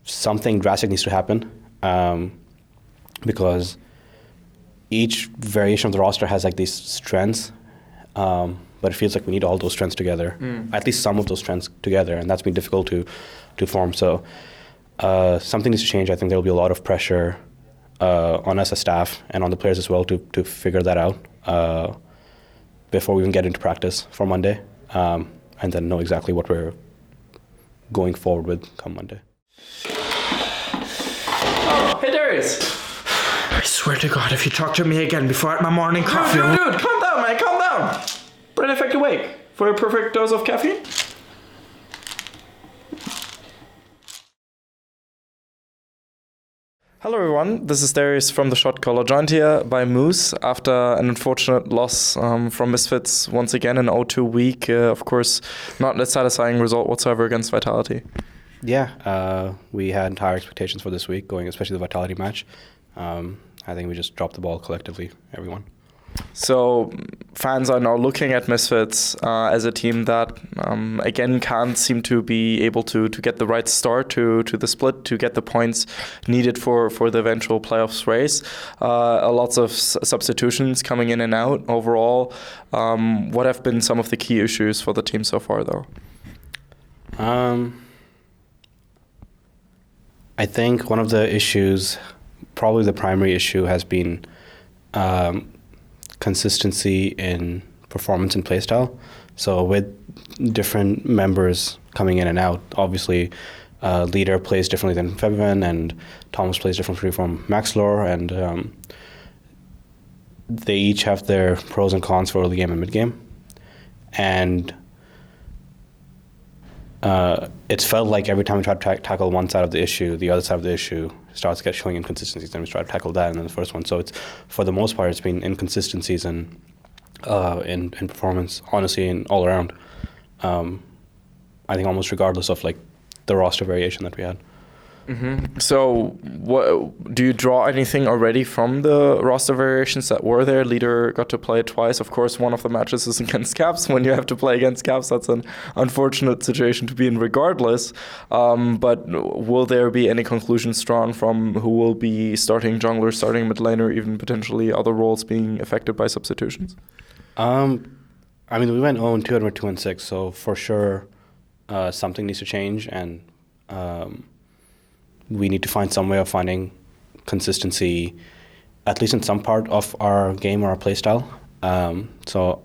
something drastic needs to happen because each variation of the roster has like these strengths, but it feels like we need all those strengths together, at least some of those strengths together, and that's been difficult to form. So something needs to change. I think there will be a lot of pressure on us as staff and on the players as well to figure that out before we even get into practice for Monday, and then know exactly what we're going forward with come Monday. Oh, hey Darius! I swear to God, if you talk to me again before I had my morning coffee... Dude, calm down, man, calm down! Brain effect awake for a perfect dose of caffeine. Hello everyone, this is Darius from the Shotcaller, joined here by Moos after an unfortunate loss from Misfits once again in 0-2 week. Of course, not a satisfying result whatsoever against Vitality. Yeah, we had higher expectations for this week, going especially the Vitality match. I think we just dropped the ball collectively, everyone. So fans are now looking at Misfits as a team that, again, can't seem to be able to get the right start to the split, to get the points needed for the eventual playoffs race. Lots of substitutions coming in and out overall. What have been some of the key issues for the team so far, though? I think one of the issues, probably the primary issue, has been consistency in performance and playstyle. So with different members coming in and out, obviously Leader plays differently than Febiven, and Thomas plays differently from Maxlore, and they each have their pros and cons for early game and mid game. And it's felt like every time we try to tackle one side of the issue, the other side of the issue starts showing inconsistencies, and we try to tackle that, and then the first one. So it's, for the most part, it's been inconsistencies in performance, honestly, and all around. I think almost regardless of like the roster variation that we had. Mm-hmm. So what, do you draw anything already from the roster variations that were there? Leader got to play twice. Of course, one of the matches is against Caps. When you have to play against Caps, that's an unfortunate situation to be in regardless. But will there be any conclusions drawn from who will be starting jungler, starting mid laner, even potentially other roles being affected by substitutions? I mean, we went 0-2 and we're 2-6, so for sure something needs to change, and we need to find some way of finding consistency, at least in some part of our game or our playstyle. So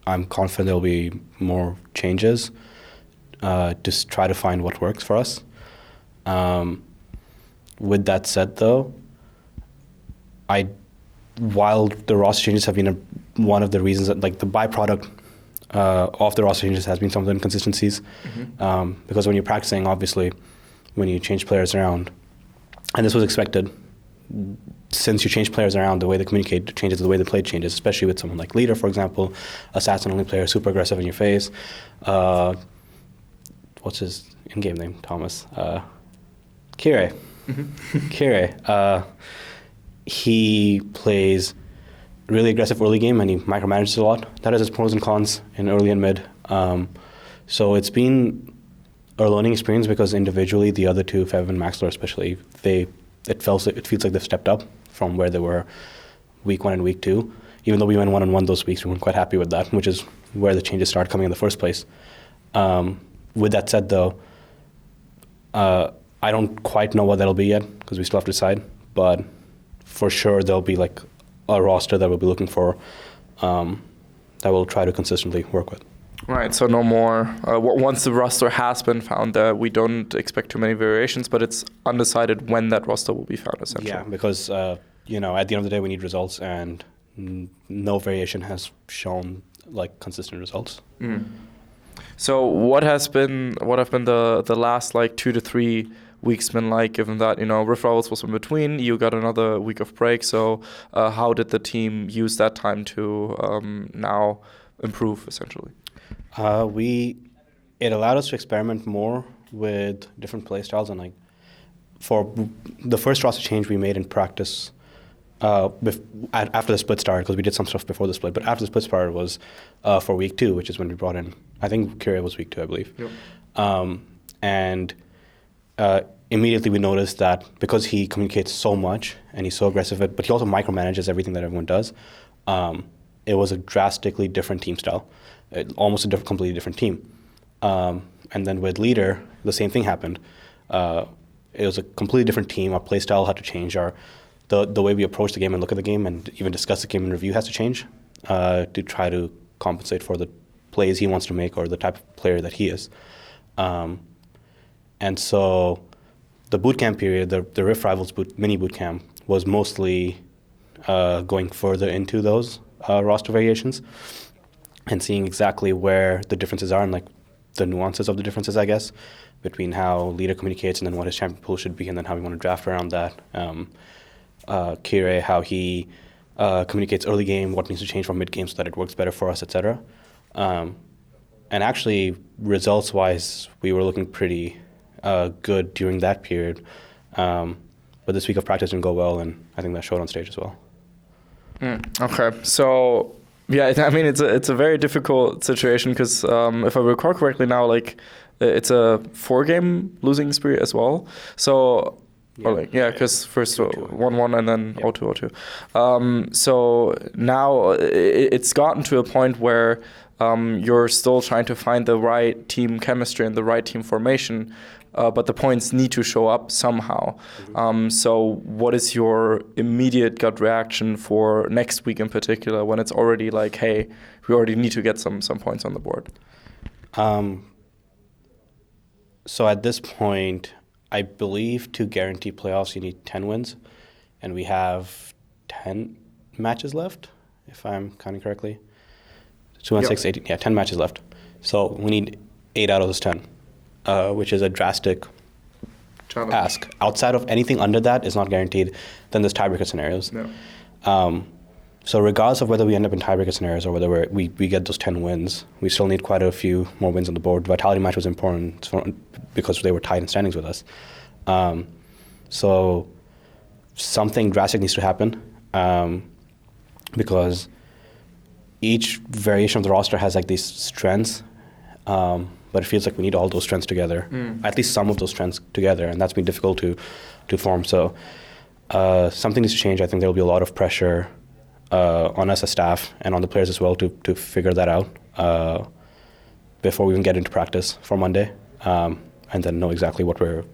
I'm confident there'll be more changes to try to find what works for us. With that said, though, while the roster changes have been one of the reasons that, like, the byproduct of the roster changes has been some of the inconsistencies, because when you're practicing, obviously, when you change players around, and this was expected, since you change players around, the way they communicate changes, the way they play changes, especially with someone like Leader, for example, assassin-only player, super aggressive in your face. What's his in-game name? Thomas. Kire. Kire. He plays really aggressive early game, and he micromanages a lot. That has its pros and cons in early and mid. So it's been a learning experience, because individually the other two, Fev and Maxlore especially, it feels like they've stepped up from where they were week 1 and week 2. Even though we went 1-1 those weeks, we weren't quite happy with that, which is where the changes started coming in the first place. With that said, though, I don't quite know what that'll be yet, because we still have to decide. But for sure, there'll be like a roster that we'll be looking for that we'll try to consistently work with. Right, so no more. Once the roster has been found, we don't expect too many variations, but it's undecided when that roster will be found, essentially. Yeah, because at the end of the day, we need results, and no variation has shown like consistent results. So what have been the last like 2 to 3 weeks been like, given that Rift Rivals was in between, you got another week of break? So how did the team use that time to now improve, essentially? It allowed us to experiment more with different play styles, and like for the first roster change we made in practice after the split started, because we did some stuff before the split, but after the split started was for week 2, which is when we brought in, I think Kyria was week 2, I believe. Yep. And immediately we noticed that because he communicates so much and he's so aggressive, but he also micromanages everything that everyone does, it was a drastically different team style, almost a completely different team. And then with Leader, the same thing happened. It was a completely different team. Our play style had to change. The way we approach the game and look at the game and even discuss the game in review has to change to try to compensate for the plays he wants to make or the type of player that he is. And so the bootcamp period, the Rift Rivals mini bootcamp, was mostly going further into those roster variations and seeing exactly where the differences are and like the nuances of the differences, I guess, between how Leader communicates and then what his champion pool should be and then how we want to draft around that. Kire, how he communicates early game, what needs to change from mid game so that it works better for us, etc. And actually, results-wise, we were looking pretty good during that period. But this week of practice didn't go well, and I think that showed on stage as well. Okay, so yeah, I mean it's a very difficult situation because if I recall correctly now, like it's a 4-game losing spree as well. So because first 1-1 and then 0-2. So now it's gotten to a point where you're still trying to find the right team chemistry and the right team formation, but the points need to show up somehow. So what is your immediate gut reaction for next week in particular when it's already like, hey, we already need to get some points on the board? So at this point, I believe to guarantee playoffs, you need 10 wins, and we have 10 matches left, if I'm counting correctly. 2 and 6, 18, 10 matches left. So we need 8 out of those 10, which is a drastic ask. Outside of anything under that is not guaranteed, then there's tiebreaker scenarios. No. So regardless of whether we end up in tiebreaker scenarios or whether we get those 10 wins, we still need quite a few more wins on the board. Vitality match was important because they were tied in standings with us. So something drastic needs to happen because each variation of the roster has like these strengths, but it feels like we need all those strengths together, at least some of those strengths together, and that's been difficult to form. So something needs to change. I think there will be a lot of pressure on us as staff and on the players as well to figure that out before we even get into practice for Monday, and then know exactly what we're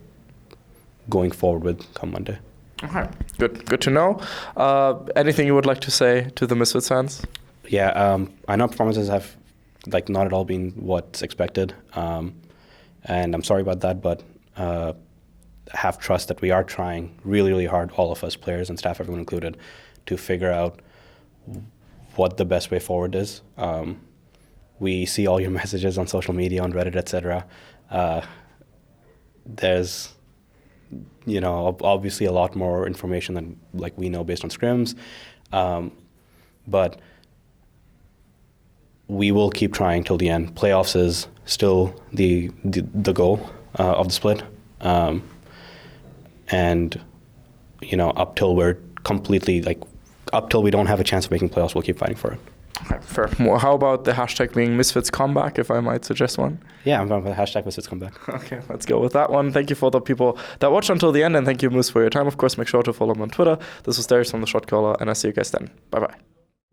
going forward with come Monday. Okay, good to know. Anything you would like to say to the Misfits fans? Yeah, I know performances have like not at all been what's expected, and I'm sorry about that, but have trust that we are trying really, really hard, all of us, players and staff, everyone included, to figure out what the best way forward is. We see all your messages on social media, on Reddit, etc. There's, obviously a lot more information than like we know based on scrims, but we will keep trying till the end. Playoffs is still the goal of the split, and up till we're completely up till we don't have a chance of making playoffs, we'll keep fighting for it. Okay, fair. Well, how about the hashtag being Misfits Comeback, if I might suggest one? Yeah, I'm going with the hashtag Misfits Comeback. Okay, let's go with that one. Thank you for the people that watched until the end, and thank you, Moose, for your time. Of course, make sure to follow me on Twitter. This was Darius from the Shotcaller, and I'll see you guys then. Bye-bye.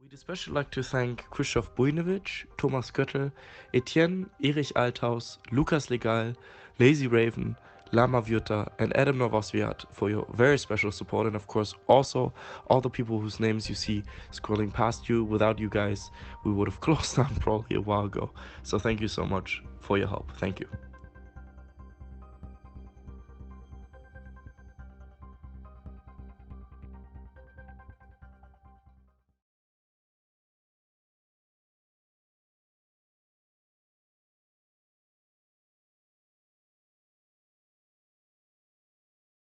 We'd especially like to thank Krzysztof Bujnowicz, Thomas Göttel, Etienne, Erich Althaus, Lukas Legal, Lazy Raven, Lama Vyuta, and Adam Novosviat for your very special support, and of course also all the people whose names you see scrolling past you. Without you guys, we would have closed down probably a while ago. So thank you so much for your help. Thank you.